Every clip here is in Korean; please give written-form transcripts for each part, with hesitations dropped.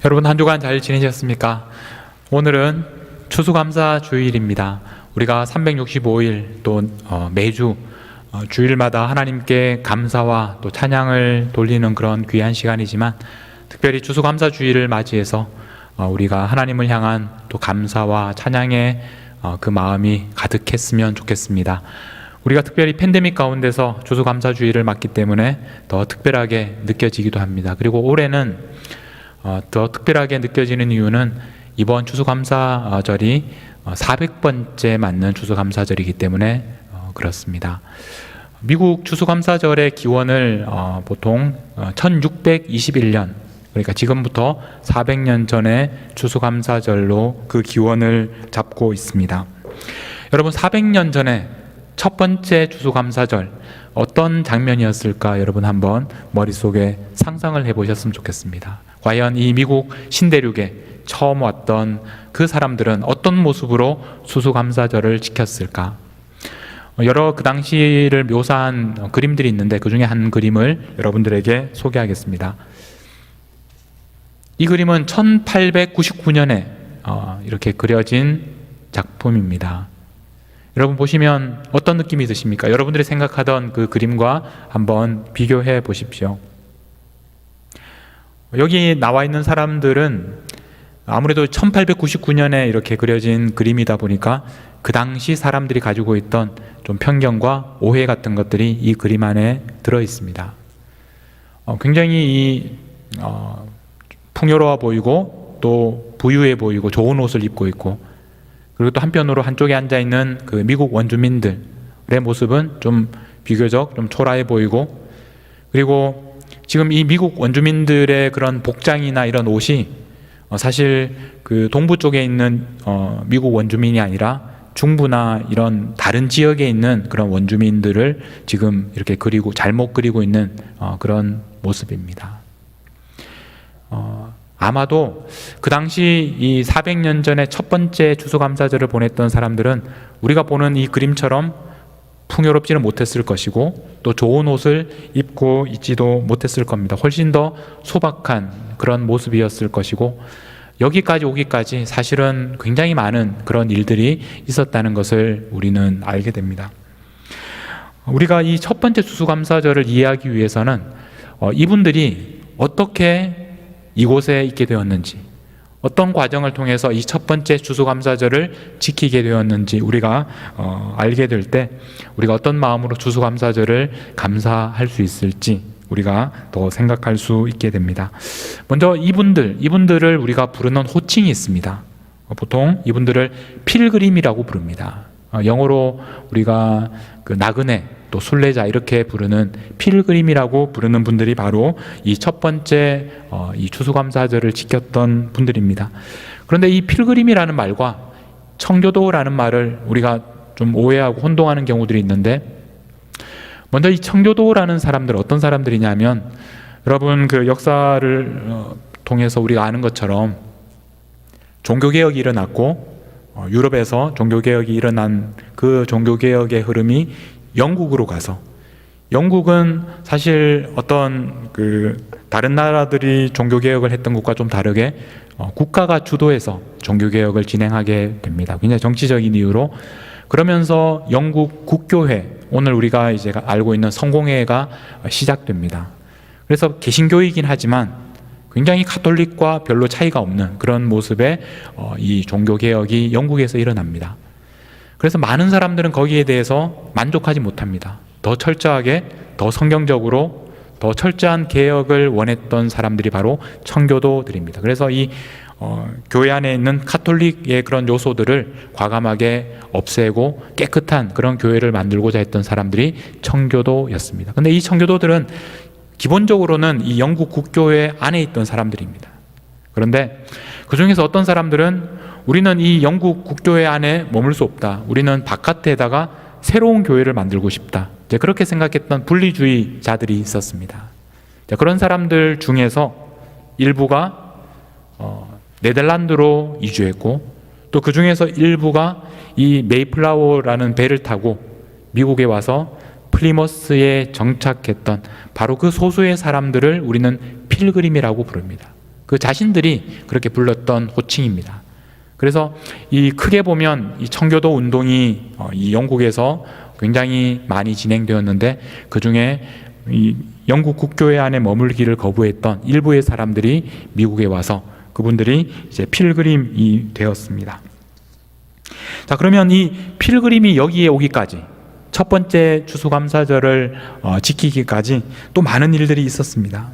여러분 한 주간 잘 지내셨습니까? 오늘은 추수감사 주일입니다. 우리가 365일 또 매주 주일마다 하나님께 감사와 또 찬양을 돌리는 그런 귀한 시간이지만, 특별히 추수감사 주일을 맞이해서 우리가 하나님을 향한 또 감사와 찬양의 그 마음이 가득했으면 좋겠습니다. 우리가 특별히 팬데믹 가운데서 추수감사 주일을 맞기 때문에 더 특별하게 느껴지기도 합니다. 그리고 올해는 더 특별하게 느껴지는 이유는 이번 추수감사절이 400번째 맞는 추수감사절이기 때문에 그렇습니다. 미국 추수감사절의 기원을 보통 1621년, 그러니까 지금부터 400년 전에 추수감사절로 그 기원을 잡고 있습니다. 여러분, 400년 전에 첫 번째 추수감사절 어떤 장면이었을까 여러분 한번 머릿속에 상상을 해보셨으면 좋겠습니다. 과연 이 미국 신대륙에 처음 왔던 그 사람들은 어떤 모습으로 추수감사절을 지켰을까? 여러 그 당시를 묘사한 그림들이 있는데 그 중에 한 그림을 여러분들에게 소개하겠습니다. 이 그림은 1899년에 이렇게 그려진 작품입니다. 여러분 보시면 어떤 느낌이 드십니까? 여러분들이 생각하던 그 그림과 한번 비교해 보십시오. 여기 나와 있는 사람들은 아무래도 1899년에 이렇게 그려진 그림이다 보니까 그 당시 사람들이 가지고 있던 좀 편견과 오해 같은 것들이 이 그림 안에 들어 있습니다. 굉장히 풍요로워 보이고 또 부유해 보이고 좋은 옷을 입고 있고, 그리고 또 한편으로 한쪽에 앉아 있는 그 미국 원주민들의 모습은 좀 비교적 좀 초라해 보이고, 그리고 지금 이 미국 원주민들의 그런 복장이나 이런 옷이 사실 그 동부 쪽에 있는 미국 원주민이 아니라 중부나 이런 다른 지역에 있는 그런 원주민들을 지금 이렇게 그리고 잘못 그리고 있는 그런 모습입니다. 아마도 그 당시 이 400년 전에 첫 번째 추수감사절을 보냈던 사람들은 우리가 보는 이 그림처럼 풍요롭지는 못했을 것이고 또 좋은 옷을 입고 있지도 못했을 겁니다. 훨씬 더 소박한 그런 모습이었을 것이고, 여기까지 오기까지 사실은 굉장히 많은 그런 일들이 있었다는 것을 우리는 알게 됩니다. 우리가 이 첫 번째 추수감사절을 이해하기 위해서는 이분들이 어떻게 이곳에 있게 되었는지, 어떤 과정을 통해서 이 첫 번째 추수감사절을 지키게 되었는지 우리가 알게 될 때 우리가 어떤 마음으로 추수감사절을 감사할 수 있을지 우리가 더 생각할 수 있게 됩니다. 먼저 이분들을 우리가 부르는 호칭이 있습니다. 보통 이분들을 필그림이라고 부릅니다. 영어로 우리가 그 나그네 또 순례자 이렇게 부르는 필그림이라고 부르는 분들이 바로 이 첫 번째 이 추수감사절을 지켰던 분들입니다. 그런데 이 필그림이라는 말과 청교도라는 말을 우리가 좀 오해하고 혼동하는 경우들이 있는데, 먼저 이 청교도라는 사람들 어떤 사람들이냐면, 여러분 그 역사를 통해서 우리가 아는 것처럼 종교개혁이 일어났고 유럽에서 종교개혁이 일어난 그 종교개혁의 흐름이 영국으로 가서, 영국은 사실 어떤 그 다른 나라들이 종교개혁을 했던 것과 좀 다르게 국가가 주도해서 종교개혁을 진행하게 됩니다. 굉장히 정치적인 이유로. 그러면서 영국 국교회, 오늘 우리가 이제 알고 있는 성공회가 시작됩니다. 그래서 개신교이긴 하지만 굉장히 가톨릭과 별로 차이가 없는 그런 모습의 이 종교개혁이 영국에서 일어납니다. 그래서 많은 사람들은 거기에 대해서 만족하지 못합니다. 더 철저하게, 더 성경적으로, 더 철저한 개혁을 원했던 사람들이 바로 청교도들입니다. 그래서 이 교회 안에 있는 가톨릭의 그런 요소들을 과감하게 없애고 깨끗한 그런 교회를 만들고자 했던 사람들이 청교도였습니다. 그런데 이 청교도들은 기본적으로는 이 영국 국교회 안에 있던 사람들입니다. 그런데 그 중에서 어떤 사람들은 우리는 이 영국 국교회 안에 머물 수 없다, 우리는 바깥에다가 새로운 교회를 만들고 싶다, 이제 그렇게 생각했던 분리주의자들이 있었습니다. 그런 사람들 중에서 일부가 네덜란드로 이주했고, 또 그 중에서 일부가 이 메이플라워라는 배를 타고 미국에 와서 플리머스에 정착했던 바로 그 소수의 사람들을 우리는 필그림이라고 부릅니다. 그 자신들이 그렇게 불렀던 호칭입니다. 그래서 이 크게 보면 이 청교도 운동이 이 영국에서 굉장히 많이 진행되었는데, 그 중에 이 영국 국교회 안에 머물기를 거부했던 일부의 사람들이 미국에 와서 그분들이 이제 필그림이 되었습니다. 자, 그러면 이 필그림이 여기에 오기까지, 첫 번째 추수감사절을 지키기까지 또 많은 일들이 있었습니다.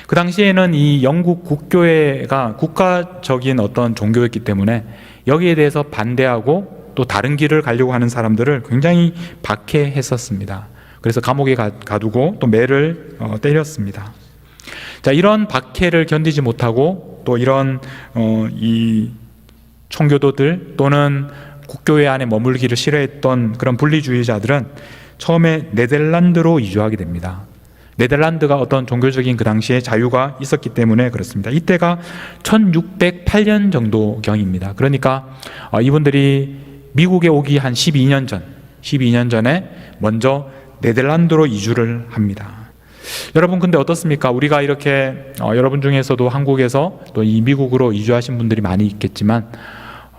그 당시에는 이 영국 국교회가 국가적인 어떤 종교였기 때문에 여기에 대해서 반대하고 또 다른 길을 가려고 하는 사람들을 굉장히 박해했었습니다. 그래서 감옥에 가두고 또 매를 때렸습니다. 자, 이런 박해를 견디지 못하고 또 이런 이 청교도들 또는 국교회 안에 머물기를 싫어했던 그런 분리주의자들은 처음에 네덜란드로 이주하게 됩니다. 네덜란드가 어떤 종교적인 그 당시에 자유가 있었기 때문에 그렇습니다. 이때가 1608년 정도경입니다. 그러니까 이분들이 미국에 오기 한 12년 전에 먼저 네덜란드로 이주를 합니다. 여러분, 근데 어떻습니까? 우리가 이렇게 여러분 중에서도 한국에서 또 이 미국으로 이주하신 분들이 많이 있겠지만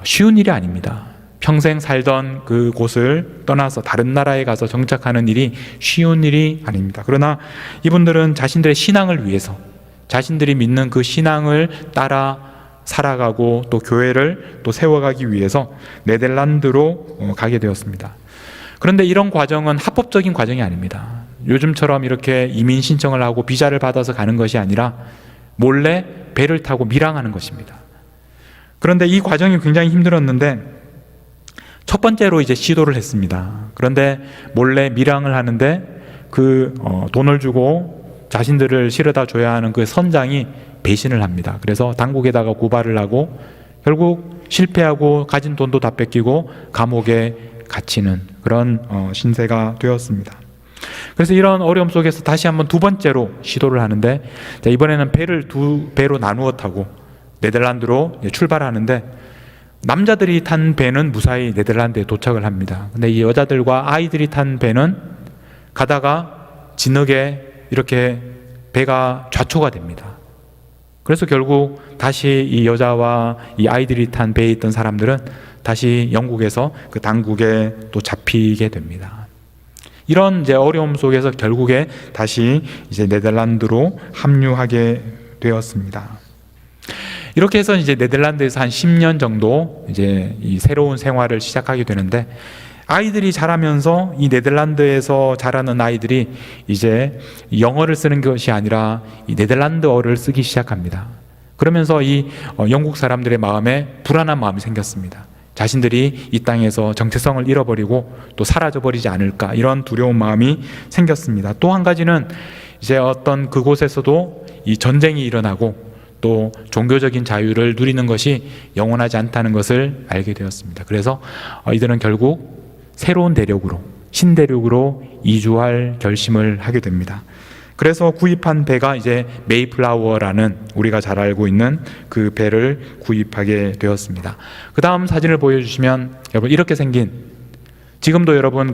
쉬운 일이 아닙니다. 평생 살던 그 곳을 떠나서 다른 나라에 가서 정착하는 일이 쉬운 일이 아닙니다. 그러나 이분들은 자신들의 신앙을 위해서, 자신들이 믿는 그 신앙을 따라 살아가고 또 교회를 또 세워가기 위해서 네덜란드로 가게 되었습니다. 그런데 이런 과정은 합법적인 과정이 아닙니다. 요즘처럼 이렇게 이민 신청을 하고 비자를 받아서 가는 것이 아니라 몰래 배를 타고 밀항하는 것입니다. 그런데 이 과정이 굉장히 힘들었는데 첫 번째로 이제 시도를 했습니다. 그런데 몰래 밀항을 하는데 그 돈을 주고 자신들을 실어다 줘야 하는 그 선장이 배신을 합니다. 그래서 당국에다가 고발을 하고 결국 실패하고 가진 돈도 다 뺏기고 감옥에 갇히는 그런 신세가 되었습니다. 그래서 이런 어려움 속에서 다시 한번 두 번째로 시도를 하는데, 자, 이번에는 배를 두 배로 나누어 타고 네덜란드로 출발하는데, 남자들이 탄 배는 무사히 네덜란드에 도착을 합니다. 근데 이 여자들과 아이들이 탄 배는 가다가 진흙에 이렇게 배가 좌초가 됩니다. 그래서 결국 다시 이 여자와 이 아이들이 탄 배에 있던 사람들은 다시 영국에서 그 당국에 또 잡히게 됩니다. 이런 이제 어려움 속에서 결국에 다시 이제 네덜란드로 합류하게 되었습니다. 이렇게 해서 이제 네덜란드에서 한 10년 정도 이제 이 새로운 생활을 시작하게 되는데, 아이들이 자라면서 이 네덜란드에서 자라는 아이들이 이제 영어를 쓰는 것이 아니라 이 네덜란드어를 쓰기 시작합니다. 그러면서 이 영국 사람들의 마음에 불안한 마음이 생겼습니다. 자신들이 이 땅에서 정체성을 잃어버리고 또 사라져버리지 않을까, 이런 두려운 마음이 생겼습니다. 또 한 가지는 이제 어떤 그곳에서도 이 전쟁이 일어나고 또 종교적인 자유를 누리는 것이 영원하지 않다는 것을 알게 되었습니다. 그래서 이들은 결국 새로운 대륙으로, 신대륙으로 이주할 결심을 하게 됩니다. 그래서 구입한 배가 이제 메이플라워라는 우리가 잘 알고 있는 그 배를 구입하게 되었습니다. 그 다음 사진을 보여주시면, 여러분, 이렇게 생긴, 지금도 여러분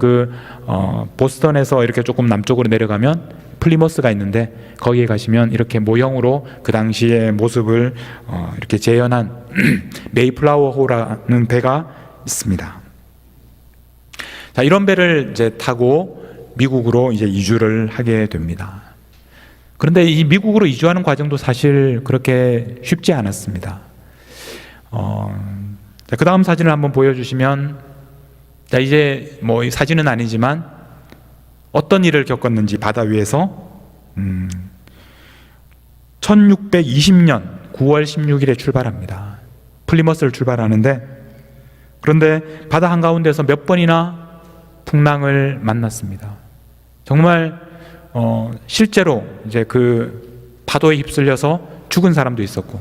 보스턴에서 이렇게 조금 남쪽으로 내려가면 플리머스가 있는데 거기에 가시면 이렇게 모형으로 그 당시의 모습을 이렇게 재현한 메이플라워호라는 배가 있습니다. 자, 이런 배를 이제 타고 미국으로 이제 이주를 하게 됩니다. 그런데 이 미국으로 이주하는 과정도 사실 그렇게 쉽지 않았습니다. 그 다음 사진을 한번 보여주시면, 자, 이제 뭐 사진은 아니지만 어떤 일을 겪었는지 바다 위에서 1620년 9월 16일에 출발합니다. 플리머스를 출발하는데, 그런데 바다 한가운데서 몇 번이나 풍랑을 만났습니다. 정말 실제로 이제 그 파도에 휩쓸려서 죽은 사람도 있었고,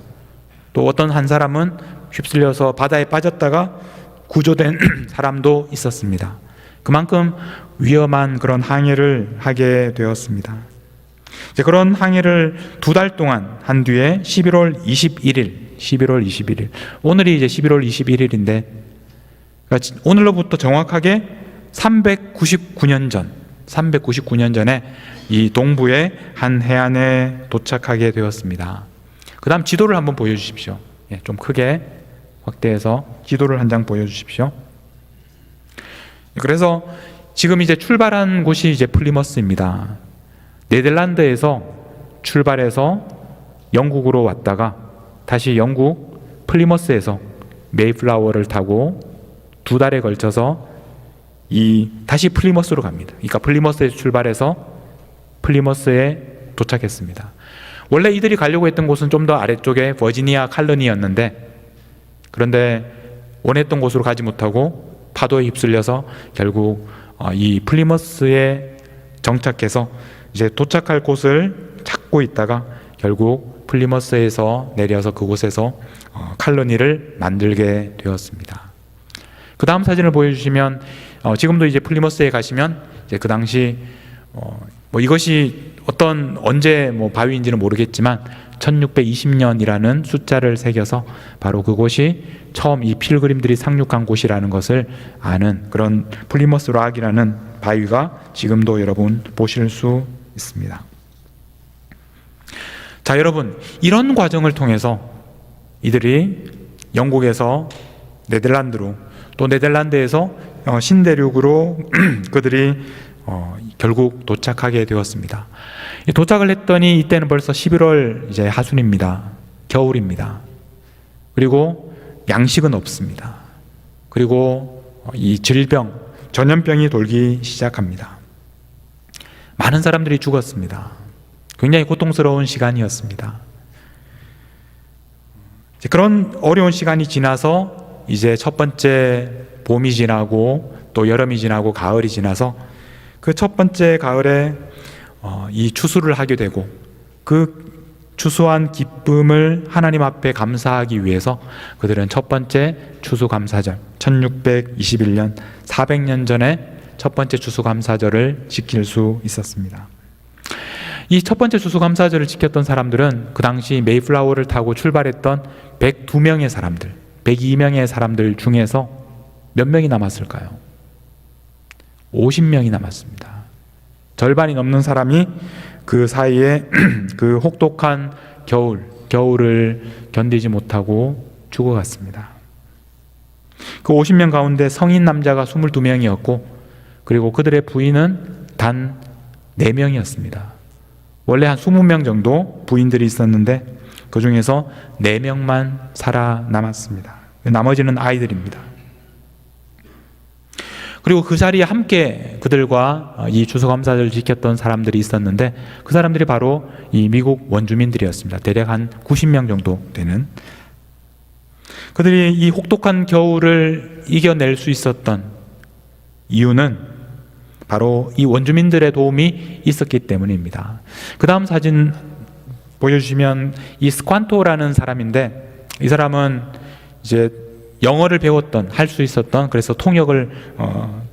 또 어떤 한 사람은 휩쓸려서 바다에 빠졌다가 구조된 사람도 있었습니다. 그만큼 위험한 그런 항해를 하게 되었습니다. 이제 그런 항해를 2달 동안 한 뒤에 11월 21일, 오늘이 이제 11월 21일인데, 그러니까 오늘로부터 정확하게 399년 전에 이 동부의 한 해안에 도착하게 되었습니다. 그 다음 지도를 한번 보여주십시오. 예, 좀 크게 확대해서 지도를 한 장 보여주십시오. 그래서 지금 이제 출발한 곳이 이제 플리머스입니다. 네덜란드에서 출발해서 영국으로 왔다가 다시 영국 플리머스에서 메이플라워를 타고 2달에 걸쳐서 다시 플리머스로 갑니다. 그러니까 플리머스에서 출발해서 플리머스에 도착했습니다. 원래 이들이 가려고 했던 곳은 좀 더 아래쪽에 버지니아 칼러니였는데, 그런데 원했던 곳으로 가지 못하고 파도에 휩쓸려서 결국 이 플리머스에 정착해서 이제 도착할 곳을 찾고 있다가 결국 플리머스에서 내려서 그곳에서 칼러니를 만들게 되었습니다. 그 다음 사진을 보여주시면 지금도 이제 플리머스에 가시면 이제 그 당시 뭐 이것이 언제 바위인지는 모르겠지만 1620년이라는 숫자를 새겨서 바로 그곳이 처음 이 필그림들이 상륙한 곳이라는 것을 아는 그런 플리머스 락이라는 바위가 지금도 여러분 보실 수 있습니다. 자, 여러분, 이런 과정을 통해서 이들이 영국에서 네덜란드로, 또 네덜란드에서 신대륙으로 그들이 결국 도착하게 되었습니다. 도착을 했더니 이때는 벌써 11월 이제 하순입니다. 겨울입니다. 그리고 양식은 없습니다. 그리고 이 질병, 전염병이 돌기 시작합니다. 많은 사람들이 죽었습니다. 굉장히 고통스러운 시간이었습니다. 그런 어려운 시간이 지나서 이제 첫 번째 봄이 지나고 또 여름이 지나고 가을이 지나서 그 첫 번째 가을에 이 추수를 하게 되고 그 추수한 기쁨을 하나님 앞에 감사하기 위해서 그들은 첫 번째 추수감사절 1621년 400년 전에 첫 번째 추수감사절을 지킬 수 있었습니다. 이 첫 번째 추수감사절을 지켰던 사람들은 그 당시 메이플라워를 타고 출발했던 102명의 사람들, 102명의 사람들 중에서 몇 명이 남았을까요? 50명이 남았습니다. 절반이 넘는 사람이 그 사이에 그 혹독한 겨울을 견디지 못하고 죽어갔습니다. 그 50명 가운데 성인 남자가 22명이었고 그리고 그들의 부인은 단 4명이었습니다. 원래 한 20명 정도 부인들이 있었는데 그 중에서 4명만 살아남았습니다. 나머지는 아이들입니다. 그리고 그 자리에 함께 그들과 이 추수감사절을 지켰던 사람들이 있었는데 그 사람들이 바로 이 미국 원주민들이었습니다. 대략 한 90명 정도 되는. 그들이 이 혹독한 겨울을 이겨낼 수 있었던 이유는 바로 이 원주민들의 도움이 있었기 때문입니다. 그 다음 사진 보여주시면 이 스관토라는 사람인데 이 사람은 이제 영어를 배웠던, 할 수 있었던, 그래서 통역을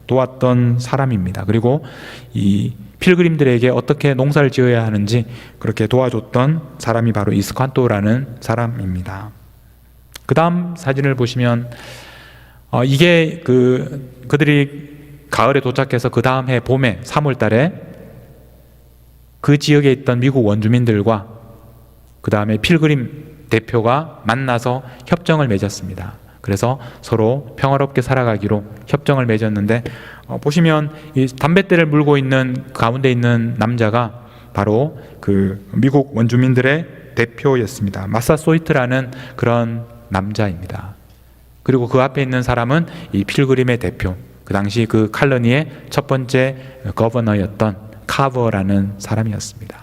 도왔던 사람입니다. 그리고 이 필그림들에게 어떻게 농사를 지어야 하는지 그렇게 도와줬던 사람이 바로 이 스관토라는 사람입니다. 그 다음 사진을 보시면 이게 그들이 가을에 도착해서 그 다음 해 봄에 3월 달에 그 지역에 있던 미국 원주민들과 그 다음에 필그림 대표가 만나서 협정을 맺었습니다. 그래서 서로 평화롭게 살아가기로 협정을 맺었는데 보시면 이 담뱃대를 물고 있는 가운데 있는 남자가 바로 그 미국 원주민들의 대표였습니다. 마사소이트라는 그런 남자입니다. 그리고 그 앞에 있는 사람은 이 필그림의 대표, 그 당시 그 칼러니의 첫 번째 거버너였던 카버라는 사람이었습니다.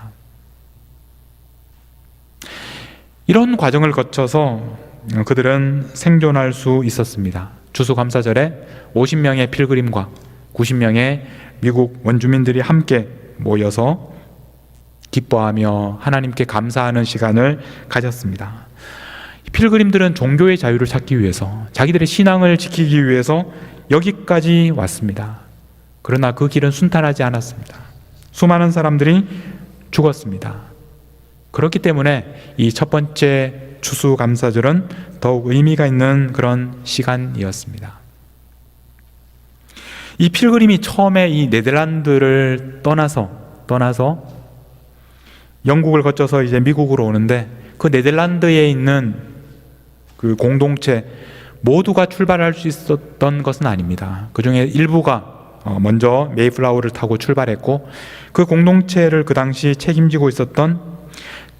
이런 과정을 거쳐서 그들은 생존할 수 있었습니다. 추수감사절에 50명의 필그림과 90명의 미국 원주민들이 함께 모여서 기뻐하며 하나님께 감사하는 시간을 가졌습니다. 필그림들은 종교의 자유를 찾기 위해서, 자기들의 신앙을 지키기 위해서 여기까지 왔습니다. 그러나 그 길은 순탄하지 않았습니다. 수많은 사람들이 죽었습니다. 그렇기 때문에 이 첫 번째 추수감사절은 더욱 의미가 있는 그런 시간이었습니다. 이 필그림이 처음에 이 네덜란드를 떠나서 영국을 거쳐서 이제 미국으로 오는데 그 네덜란드에 있는 그 공동체 모두가 출발할 수 있었던 것은 아닙니다. 그 중에 일부가 먼저 메이플라워를 타고 출발했고, 그 공동체를 그 당시 책임지고 있었던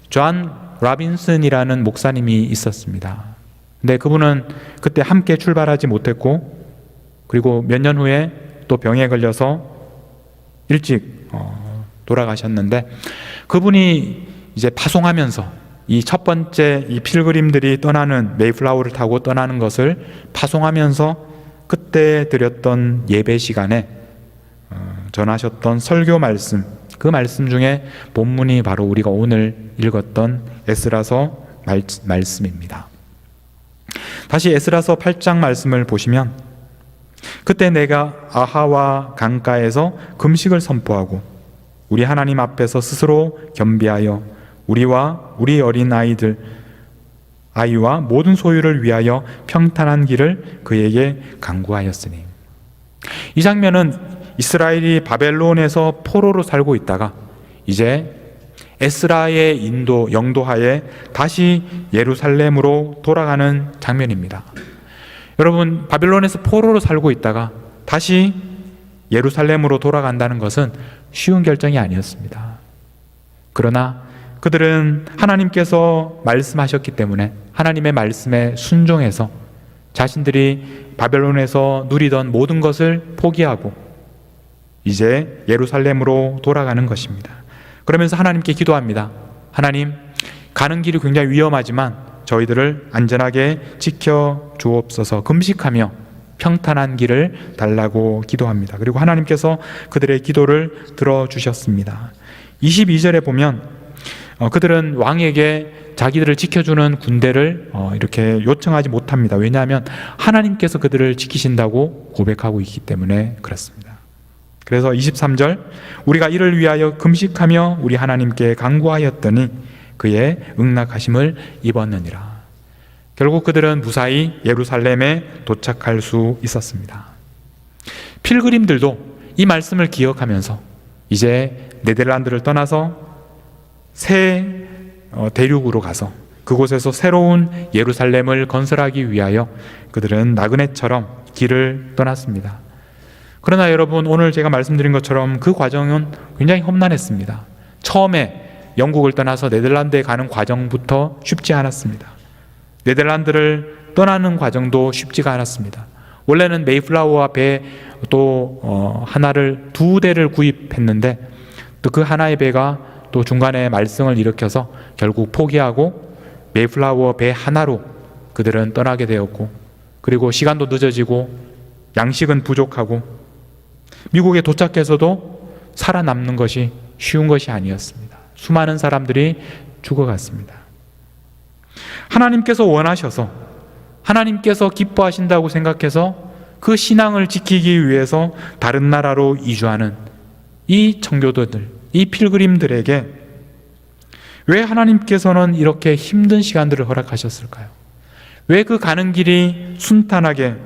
존 라빈슨이라는 목사님이 있었습니다. 근데 그분은 그때 함께 출발하지 못했고, 그리고 몇 년 후에 또 병에 걸려서 일찍 돌아가셨는데, 그분이 이제 파송하면서 이 첫 번째 이 필그림들이 떠나는 메이플라워를 타고 떠나는 것을 파송하면서 그때 드렸던 예배 시간에 전하셨던 설교 말씀, 그 말씀 중에 본문이 바로 우리가 오늘 읽었던 에스라서 말씀입니다. 다시 에스라서 8장 말씀을 보시면, 그때 내가 아하와 강가에서 금식을 선포하고 우리 하나님 앞에서 스스로 겸비하여 우리와 우리 어린 아이와 모든 소유를 위하여 평탄한 길을 그에게 간구하였으니. 이 장면은 이스라엘이 바벨론에서 포로로 살고 있다가 이제 에스라의 영도하에 다시 예루살렘으로 돌아가는 장면입니다. 여러분, 바벨론에서 포로로 살고 있다가 다시 예루살렘으로 돌아간다는 것은 쉬운 결정이 아니었습니다. 그러나 그들은 하나님께서 말씀하셨기 때문에 하나님의 말씀에 순종해서 자신들이 바벨론에서 누리던 모든 것을 포기하고 이제 예루살렘으로 돌아가는 것입니다. 그러면서 하나님께 기도합니다. 하나님, 가는 길이 굉장히 위험하지만 저희들을 안전하게 지켜 주옵소서. 금식하며 평탄한 길을 달라고 기도합니다. 그리고 하나님께서 그들의 기도를 들어주셨습니다. 22절에 보면 그들은 왕에게 자기들을 지켜주는 군대를 이렇게 요청하지 못합니다. 왜냐하면 하나님께서 그들을 지키신다고 고백하고 있기 때문에 그렇습니다. 그래서 23절, 우리가 이를 위하여 금식하며 우리 하나님께 간구하였더니 그의 응낙하심을 입었느니라. 결국 그들은 무사히 예루살렘에 도착할 수 있었습니다. 필그림들도 이 말씀을 기억하면서 이제 네덜란드를 떠나서 새 대륙으로 가서 그곳에서 새로운 예루살렘을 건설하기 위하여 그들은 나그네처럼 길을 떠났습니다. 그러나 여러분, 오늘 제가 말씀드린 것처럼 그 과정은 굉장히 험난했습니다. 처음에 영국을 떠나서 네덜란드에 가는 과정부터 쉽지 않았습니다. 네덜란드를 떠나는 과정도 쉽지가 않았습니다. 원래는 메이플라워와 배 또 하나를 2대를 구입했는데 또 그 하나의 배가 또 중간에 말썽을 일으켜서 결국 포기하고 메이플라워 배 하나로 그들은 떠나게 되었고, 그리고 시간도 늦어지고 양식은 부족하고 미국에 도착해서도 살아남는 것이 쉬운 것이 아니었습니다. 수많은 사람들이 죽어갔습니다. 하나님께서 원하셔서, 하나님께서 기뻐하신다고 생각해서 그 신앙을 지키기 위해서 다른 나라로 이주하는 이 청교도들, 이 필그림들에게 왜 하나님께서는 이렇게 힘든 시간들을 허락하셨을까요? 왜 그 가는 길이 순탄하게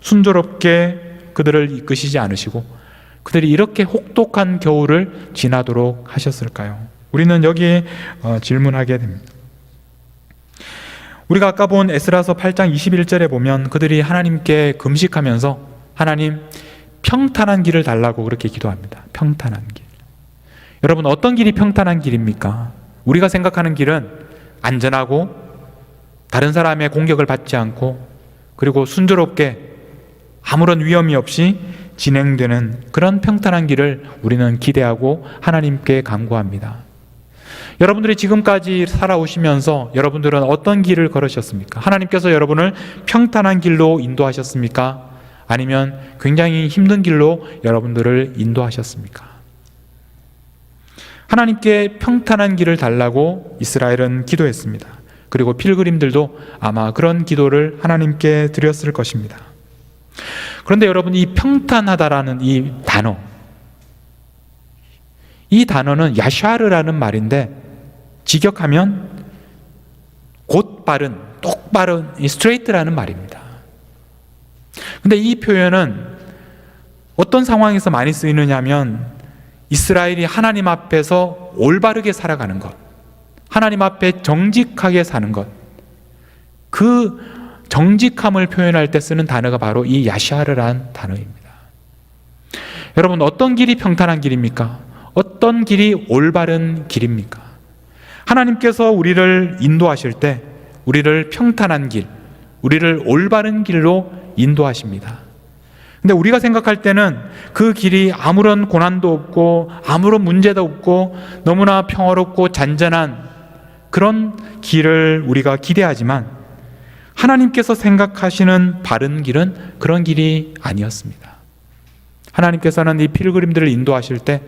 순조롭게 그들을 이끄시지 않으시고 그들이 이렇게 혹독한 겨울을 지나도록 하셨을까요? 우리는 여기에 질문하게 됩니다. 우리가 아까 본 에스라서 8장 21절에 보면 그들이 하나님께 금식하면서 하나님, 평탄한 길을 달라고 그렇게 기도합니다. 평탄한 길. 여러분, 어떤 길이 평탄한 길입니까? 우리가 생각하는 길은 안전하고 다른 사람의 공격을 받지 않고 그리고 순조롭게 아무런 위험이 없이 진행되는 그런 평탄한 길을 우리는 기대하고 하나님께 간구합니다. 여러분들이 지금까지 살아오시면서 여러분들은 어떤 길을 걸으셨습니까? 하나님께서 여러분을 평탄한 길로 인도하셨습니까? 아니면 굉장히 힘든 길로 여러분들을 인도하셨습니까? 하나님께 평탄한 길을 달라고 이스라엘은 기도했습니다. 그리고 필그림들도 아마 그런 기도를 하나님께 드렸을 것입니다. 그런데 여러분, 이 평탄하다라는 이 단어는 야샤르라는 말인데 직역하면 곧바른, 똑바른, 스트레이트라는 말입니다. 근데 이 표현은 어떤 상황에서 많이 쓰이느냐면 이스라엘이 하나님 앞에서 올바르게 살아가는 것, 하나님 앞에 정직하게 사는 것, 그 정직함을 표현할 때 쓰는 단어가 바로 이 야샤르라는 단어입니다. 여러분, 어떤 길이 평탄한 길입니까? 어떤 길이 올바른 길입니까? 하나님께서 우리를 인도하실 때 우리를 평탄한 길, 우리를 올바른 길로 인도하십니다. 근데 우리가 생각할 때는 그 길이 아무런 고난도 없고 아무런 문제도 없고 너무나 평화롭고 잔잔한 그런 길을 우리가 기대하지만 하나님께서 생각하시는 바른 길은 그런 길이 아니었습니다. 하나님께서는 이 필그림들을 인도하실 때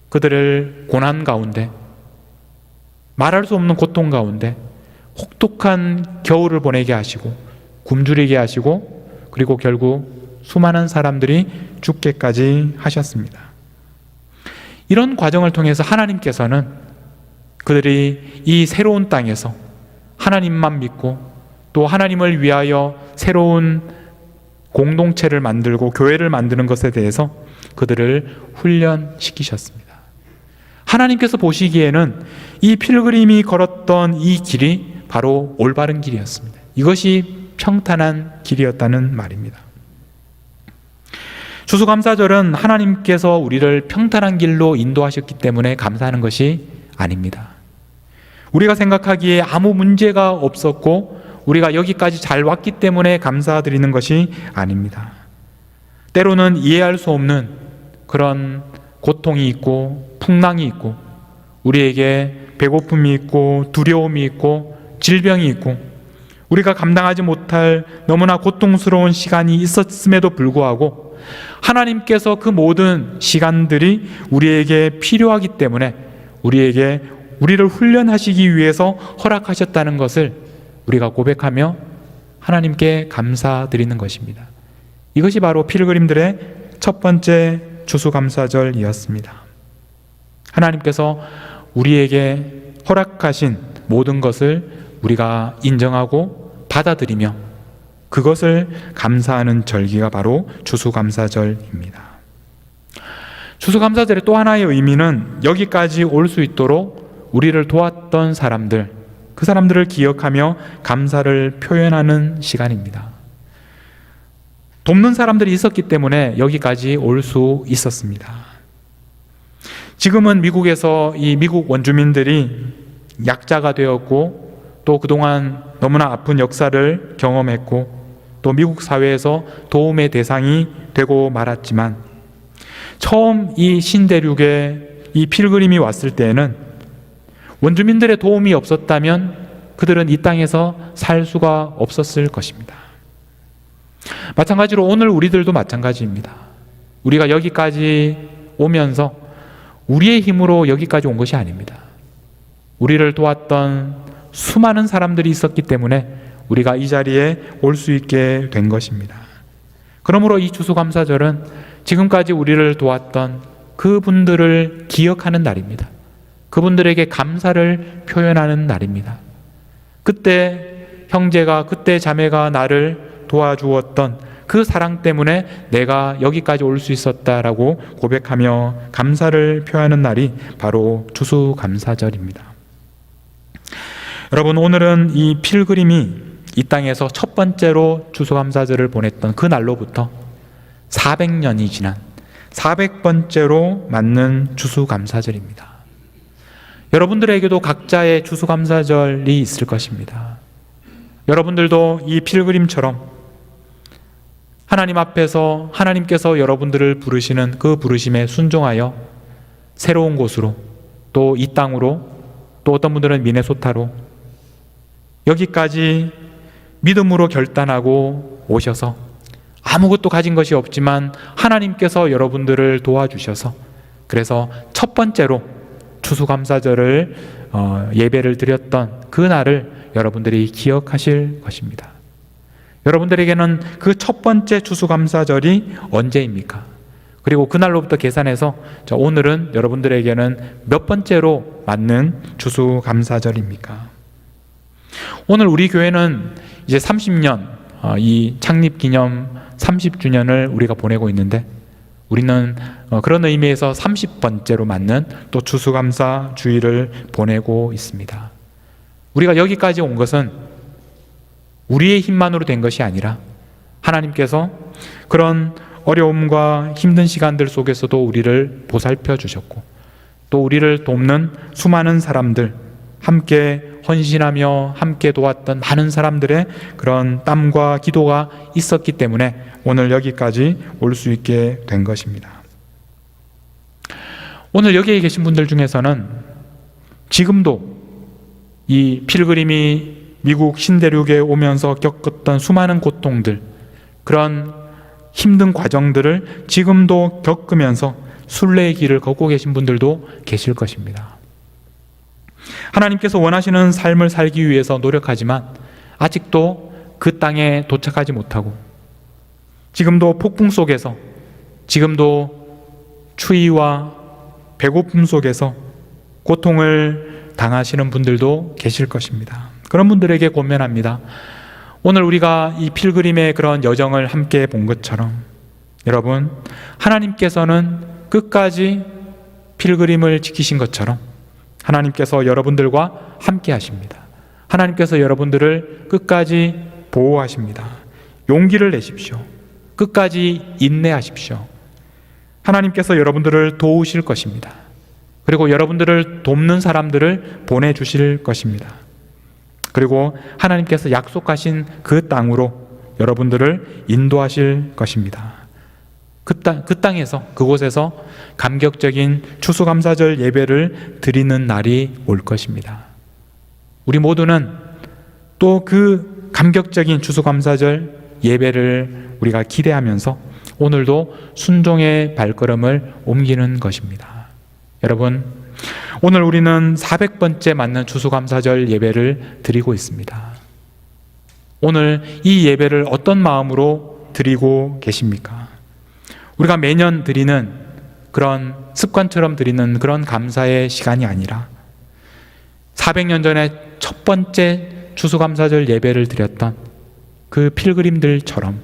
그들을 고난 가운데, 말할 수 없는 고통 가운데 혹독한 겨울을 보내게 하시고 굶주리게 하시고 그리고 결국 수많은 사람들이 죽게까지 하셨습니다. 이런 과정을 통해서 하나님께서는 그들이 이 새로운 땅에서 하나님만 믿고 또 하나님을 위하여 새로운 공동체를 만들고 교회를 만드는 것에 대해서 그들을 훈련시키셨습니다. 하나님께서 보시기에는 이 필그림이 걸었던 이 길이 바로 올바른 길이었습니다. 이것이 평탄한 길이었다는 말입니다. 추수감사절은 하나님께서 우리를 평탄한 길로 인도하셨기 때문에 감사하는 것이 아닙니다. 우리가 생각하기에 아무 문제가 없었고 우리가 여기까지 잘 왔기 때문에 감사드리는 것이 아닙니다. 때로는 이해할 수 없는 그런 고통이 있고 풍랑이 있고 우리에게 배고픔이 있고 두려움이 있고 질병이 있고 우리가 감당하지 못할 너무나 고통스러운 시간이 있었음에도 불구하고 하나님께서 그 모든 시간들이 우리에게 필요하기 때문에 우리를 훈련하시기 위해서 허락하셨다는 것을 우리가 고백하며 하나님께 감사드리는 것입니다. 이것이 바로 필그림들의 첫 번째 추수감사절이었습니다. 하나님께서 우리에게 허락하신 모든 것을 우리가 인정하고 받아들이며 그것을 감사하는 절기가 바로 추수감사절입니다. 추수감사절의 또 하나의 의미는 여기까지 올 수 있도록 우리를 도왔던 사람들, 그 사람들을 기억하며 감사를 표현하는 시간입니다. 돕는 사람들이 있었기 때문에 여기까지 올 수 있었습니다. 지금은 미국에서 이 미국 원주민들이 약자가 되었고 또 그동안 너무나 아픈 역사를 경험했고 또 미국 사회에서 도움의 대상이 되고 말았지만 처음 이 신대륙에 이 필그림이 왔을 때에는 원주민들의 도움이 없었다면 그들은 이 땅에서 살 수가 없었을 것입니다. 마찬가지로 오늘 우리들도 마찬가지입니다. 우리가 여기까지 오면서 우리의 힘으로 여기까지 온 것이 아닙니다. 우리를 도왔던 수많은 사람들이 있었기 때문에 우리가 이 자리에 올 수 있게 된 것입니다. 그러므로 이 추수감사절은 지금까지 우리를 도왔던 그분들을 기억하는 날입니다. 그분들에게 감사를 표현하는 날입니다. 그때 형제가, 그때 자매가 나를 도와주었던 그 사랑 때문에 내가 여기까지 올 수 있었다라고 고백하며 감사를 표하는 날이 바로 추수감사절입니다. 여러분, 오늘은 이 필그림이 이 땅에서 첫 번째로 추수감사절을 보냈던 그 날로부터 400년이 지난 400번째로 맞는 추수감사절입니다. 여러분들에게도 각자의 추수감사절이 있을 것입니다. 여러분들도 이 필그림처럼 하나님 앞에서 하나님께서 여러분들을 부르시는 그 부르심에 순종하여 새로운 곳으로 또 이 땅으로 또 어떤 분들은 미네소타로 여기까지 믿음으로 결단하고 오셔서 아무것도 가진 것이 없지만 하나님께서 여러분들을 도와주셔서 그래서 첫 번째로 추수감사절을 예배를 드렸던 그 날을 여러분들이 기억하실 것입니다. 여러분들에게는 그 첫 번째 추수감사절이 언제입니까? 그리고 그날로부터 계산해서 오늘은 여러분들에게는 몇 번째로 맞는 추수감사절입니까? 오늘 우리 교회는 이제 30년 이 창립기념 30주년을 우리가 보내고 있는데 우리는 그런 의미에서 30번째로 맞는 또 추수감사 주일을 보내고 있습니다. 우리가 여기까지 온 것은 우리의 힘만으로 된 것이 아니라 하나님께서 그런 어려움과 힘든 시간들 속에서도 우리를 보살펴 주셨고, 또 우리를 돕는 수많은 사람들, 함께 헌신하며 함께 도왔던 많은 사람들의 그런 땀과 기도가 있었기 때문에 오늘 여기까지 올 수 있게 된 것입니다. 오늘 여기에 계신 분들 중에서는 지금도 이 필그림이 미국 신대륙에 오면서 겪었던 수많은 고통들, 그런 힘든 과정들을 지금도 겪으면서 순례의 길을 걷고 계신 분들도 계실 것입니다. 하나님께서 원하시는 삶을 살기 위해서 노력하지만 아직도 그 땅에 도착하지 못하고, 지금도 폭풍 속에서, 지금도 추위와 배고픔 속에서 고통을 당하시는 분들도 계실 것입니다. 그런 분들에게 권면합니다. 오늘 우리가 이 필그림의 그런 여정을 함께 본 것처럼, 여러분, 하나님께서는 끝까지 필그림을 지키신 것처럼 하나님께서 여러분들과 함께 하십니다. 하나님께서 여러분들을 끝까지 보호하십니다. 용기를 내십시오. 끝까지 인내하십시오. 하나님께서 여러분들을 도우실 것입니다. 그리고 여러분들을 돕는 사람들을 보내주실 것입니다. 그리고 하나님께서 약속하신 그 땅으로 여러분들을 인도하실 것입니다. 그 땅에서, 그곳에서 감격적인 추수감사절 예배를 드리는 날이 올 것입니다. 우리 모두는 또 그 감격적인 추수감사절 예배를 우리가 기대하면서 오늘도 순종의 발걸음을 옮기는 것입니다. 여러분, 오늘 우리는 400번째 맞는 추수감사절 예배를 드리고 있습니다. 오늘 이 예배를 어떤 마음으로 드리고 계십니까? 우리가 매년 드리는 그런 습관처럼 드리는 그런 감사의 시간이 아니라 400년 전에 첫 번째 추수감사절 예배를 드렸던 그 필그림들처럼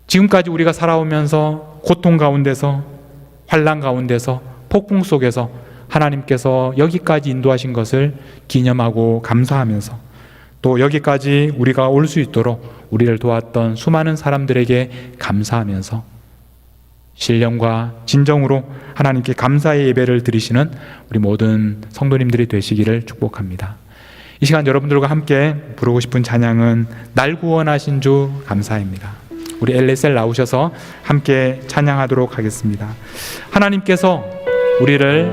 지금까지 우리가 살아오면서 고통 가운데서, 환난 가운데서, 폭풍 속에서 하나님께서 여기까지 인도하신 것을 기념하고 감사하면서, 또 여기까지 우리가 올 수 있도록 우리를 도왔던 수많은 사람들에게 감사하면서 신령과 진정으로 하나님께 감사의 예배를 드리시는 우리 모든 성도님들이 되시기를 축복합니다. 이 시간 여러분들과 함께 부르고 싶은 찬양은 날 구원하신 주 감사입니다. 우리 엘레셀 나오셔서 함께 찬양하도록 하겠습니다. 하나님께서 우리를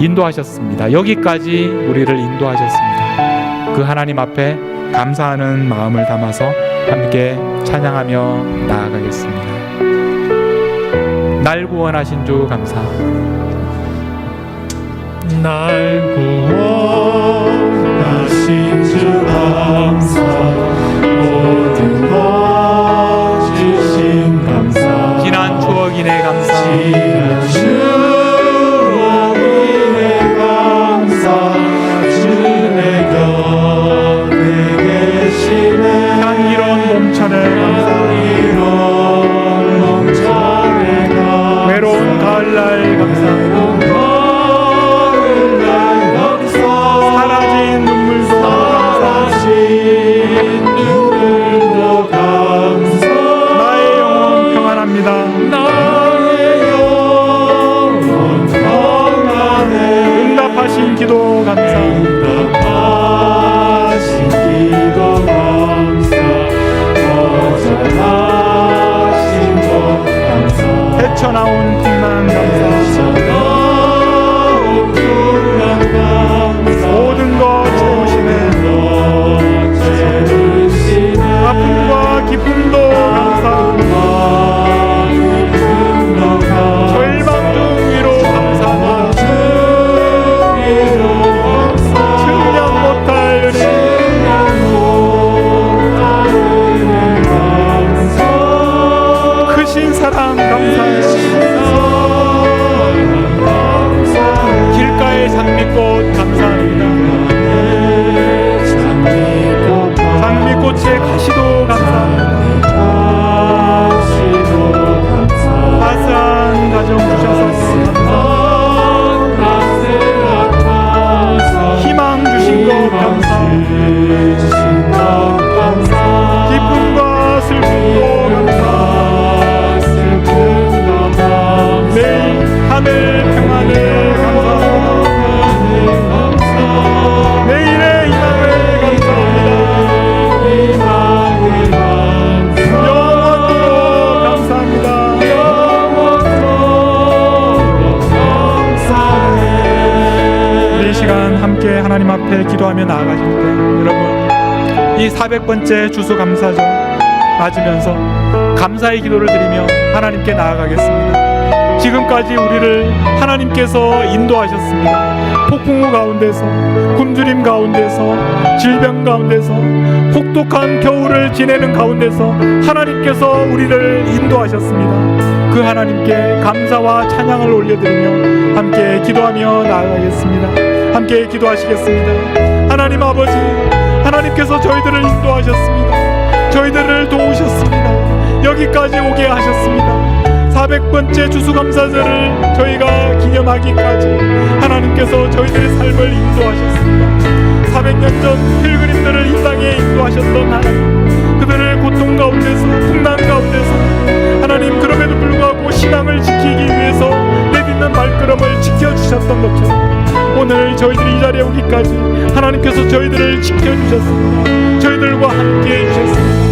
인도하셨습니다. 여기까지 우리를 인도하셨습니다. 그 하나님 앞에 감사하는 마음을 담아서 함께 찬양하며 나아가겠습니다. 날 구원하신 주 감사. 날 구원하신 주 감사. 모든 것 주신 감사. 지난 추억이네 감사. 지난 추억이네 감사. 주의 곁에 계시네. 향기로운 몸천에 감사. 향기로운 몸천에 감사. 외로운 가을날 감사. 사라진 눈물도 감사. 나의 영혼 평안합니다. 나의 영혼 평안해. 응답하신 기도 감사. 응답하신 기도 감사. 거절하신 것 감사. 헤쳐나온 풍랑 감사. 모든 것 채우시네. 아픔과 기쁨도 감사. 절망 중 위로 감사합니다. 측량 못할 은혜. 크신 사랑 감사해요. 길가의 장미꽃 감사합니다. 장미꽃의 가시도 감사합니다. 가정 주셔서 희망 주신 것 감사합니다. 기쁨과 슬픔도 감사합니다. 매일 하늘 평안을 감사합니다. 매일의 희망을 감사합니다. 영원토록 감사합니다. 우리 이 시간 함께 하나님 앞에 기도하며 나아가실 때 여러분 이 400번째 주수감사절 맞으면서 감사의 기도를 드리며 하나님께 나아가겠습니다. 지금까지 우리를 하나님께서 인도하셨습니다. 폭풍우 가운데서, 굶주림 가운데서, 질병 가운데서, 혹독한 겨울을 지내는 가운데서 하나님께서 우리를 인도하셨습니다. 그 하나님께 감사와 찬양을 올려드리며 함께 기도하며 나아가겠습니다. 함께 기도하시겠습니다. 하나님 아버지, 하나님께서 저희들을 인도하셨습니다. 저희들을 도우셨습니다. 여기까지 오게 하셨습니다. 400번째 주수감사절을 저희가 기념하기까지 하나님께서 저희들의 삶을 인도하셨습니다. 400년 전 필그림들을 이 땅에 인도하셨던 하나님, 그들을 고통 가운데서, 풍랑 가운데서 하나님 그럼에도 불구하고 신앙을 지키기 위해서 내딛는 발걸음을 지켜주셨던 것처럼 오늘 저희들이 이 자리에 오기까지 하나님께서 저희들을 지켜주셨습니다. 저희들과 함께 해주셨습니다.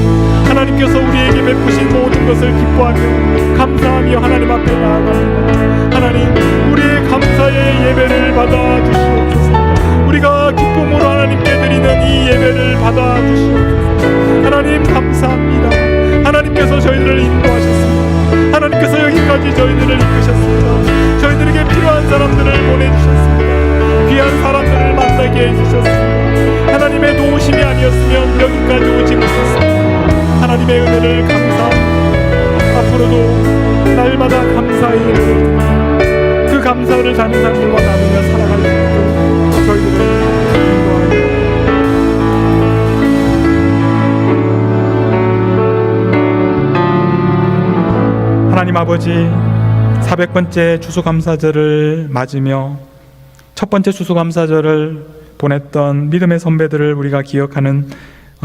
하나님께서 우리에게 베푸신 모든 것을 기뻐하며 감사하며 하나님 앞에 나아갑니다. 하나님, 우리의 감사의 예배를 받아주시옵소서. 우리가 기쁨으로 하나님께 드리는 이 예배를 받아주시옵소서. 하나님 감사합니다. 하나님께서 저희들을 인도하셨습니다. 하나님께서 여기까지 저희들을 이끄셨습니다. 저희들에게 필요한 사람들을 보내주셨습니다. 귀한 사람들을 만나게 해주셨습니다. 하나님의 도우심이 아니었으면 여기까지 오지 못했습니다. 하나님의 은혜를 감사합니다. 앞으로도 날마다 감사의 예배를 드리며 그 감사를 다른 사람들과 나누며 살아갈 수 있도록 저희들을 인도하여 하나님 아버지, 400번째 주수감사절을 맞으며 첫 번째 주수감사절을 보냈던 믿음의 선배들을 우리가 기억하는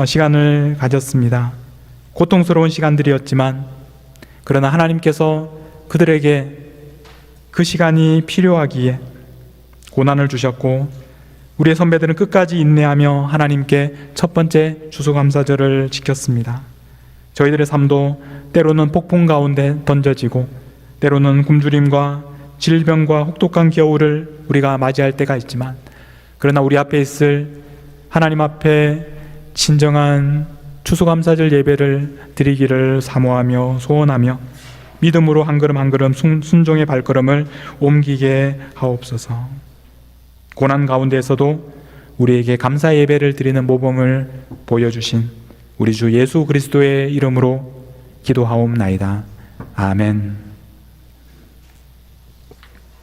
시간을 가졌습니다. 고통스러운 시간들이었지만 그러나 하나님께서 그들에게 그 시간이 필요하기에 고난을 주셨고 우리의 선배들은 끝까지 인내하며 하나님께 첫 번째 주수감사절을 지켰습니다. 저희들의 삶도 때로는 폭풍 가운데 던져지고 때로는 굶주림과 질병과 혹독한 겨울을 우리가 맞이할 때가 있지만 그러나 우리 앞에 있을 하나님 앞에 진정한 추수감사절 예배를 드리기를 사모하며 소원하며 믿음으로 한 걸음 한 걸음 순종의 발걸음을 옮기게 하옵소서. 고난 가운데에서도 우리에게 감사 예배를 드리는 모범을 보여주신 우리 주 예수 그리스도의 이름으로 기도하옵나이다. 아멘.